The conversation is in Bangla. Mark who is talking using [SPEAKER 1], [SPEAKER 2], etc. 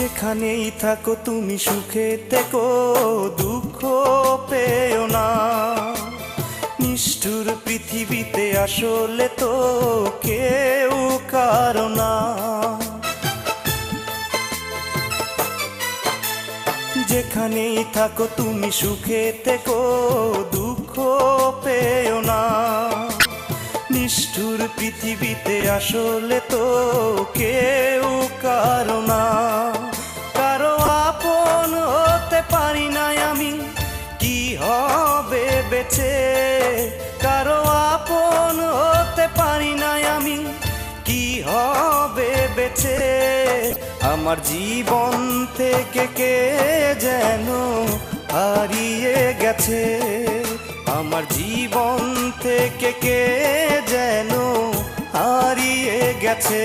[SPEAKER 1] যেখানেই থাকো তুমি সুখে থেকো, দুঃখ পেও না। নিষ্ঠুর পৃথিবীতে আসলে তো কেউ কারো না। যেখানেই থাকো তুমি সুখে থেকো, দুঃখ পেও না। নিষ্ঠুর পৃথিবীতে আসলে তো কেউ কারো না। কারো আপন হতে পারি না আমি, কি হবে বেঁচে। কারো আপন হতে পারি না আমি, কি হবে বেঁচে। আমার জীবন থেকে কে যেন হারিয়ে গেছে। আমার জীবন থেকে কে যেন হারিয়ে গেছে।